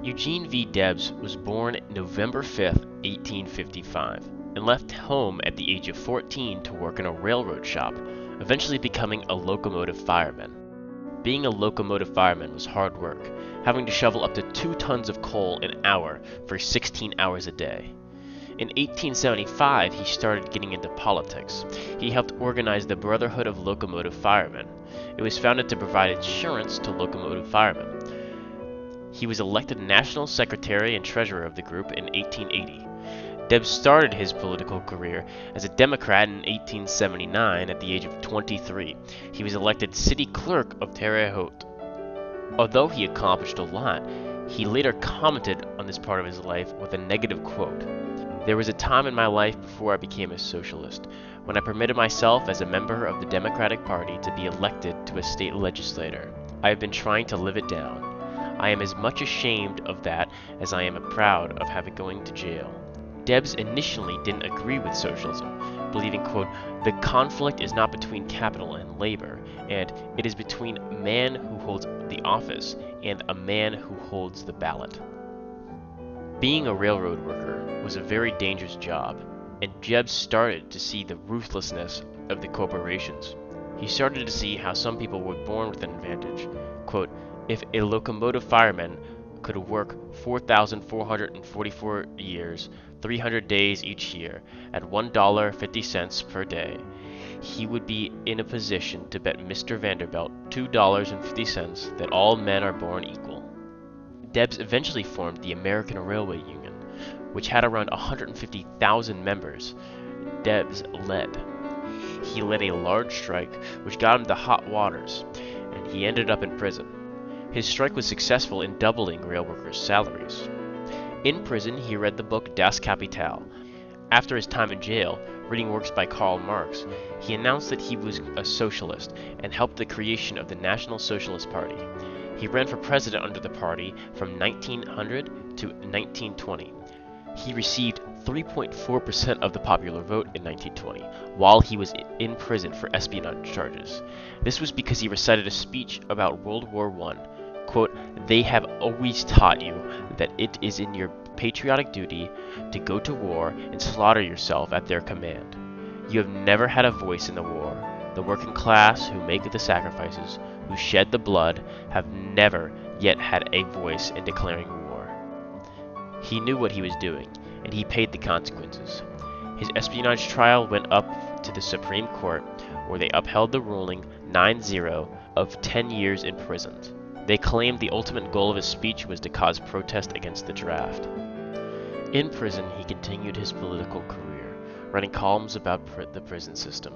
Eugene V. Debs was born November 5, 1855, and left home at the age of 14 to work in a railroad shop, eventually becoming a locomotive fireman. Being a locomotive fireman was hard work, having to shovel up to 2 tons of coal an hour for 16 hours a day. In 1875, he started getting into politics. He helped organize the Brotherhood of Locomotive Firemen. It was founded to provide insurance to locomotive firemen. He was elected National Secretary and Treasurer of the group in 1880. Debs started his political career as a Democrat in 1879 at the age of 23. He was elected City Clerk of Terre Haute. Although he accomplished a lot, he later commented on this part of his life with a negative quote. "There was a time in my life before I became a socialist, when I permitted myself as a member of the Democratic Party to be elected to a state legislature. I have been trying to live it down. I am as much ashamed of that as I am proud of having going to jail." Debs initially didn't agree with socialism, believing, quote, "the conflict is not between capital and labor, and it is between a man who holds the office and a man who holds the ballot." Being a railroad worker was a very dangerous job, and Debs started to see the ruthlessness of the corporations. He started to see how some people were born with an advantage. Quote, "If a locomotive fireman could work 4,444 years, 300 days each year, at $1.50 per day, he would be in a position to bet Mr. Vanderbilt $2.50 that all men are born equal." Debs eventually formed the American Railway Union, which had around 150,000 members. Debs led. He led a large strike which got him to hot waters, and he ended up in prison. His strike was successful in doubling rail workers' salaries. In prison, he read the book Das Kapital. After his time in jail, reading works by Karl Marx, he announced that he was a socialist and helped the creation of the National Socialist Party. He ran for president under the party from 1900 to 1920. He received 3.4% of the popular vote in 1920, while he was in prison for espionage charges. This was because he recited a speech about World War I. Quote, "They have always taught you that it is in your patriotic duty to go to war and slaughter yourself at their command. You have never had a voice in the war. The working class who make the sacrifices, who shed the blood, have never yet had a voice in declaring war." He knew what he was doing, and he paid the consequences. His espionage trial went up to the Supreme Court, where they upheld the ruling 9-0 of 10 years imprisoned. They claimed the ultimate goal of his speech was to cause protest against the draft. In prison, he continued his political career, writing columns about the prison system.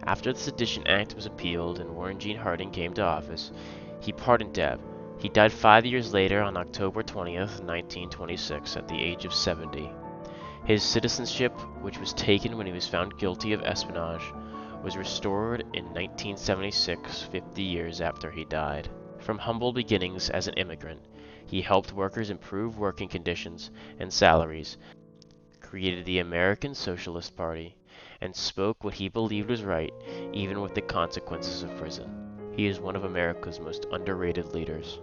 After the Sedition Act was appealed and Warren G. Harding came to office, he pardoned Debs. He died 5 years later on October 20th, 1926, at the age of 70. His citizenship, which was taken when he was found guilty of espionage, was restored in 1976, 50 years after he died. From humble beginnings as an immigrant, he helped workers improve working conditions and salaries, created the American Socialist Party, and spoke what he believed was right, even with the consequences of prison. He is one of America's most underrated leaders.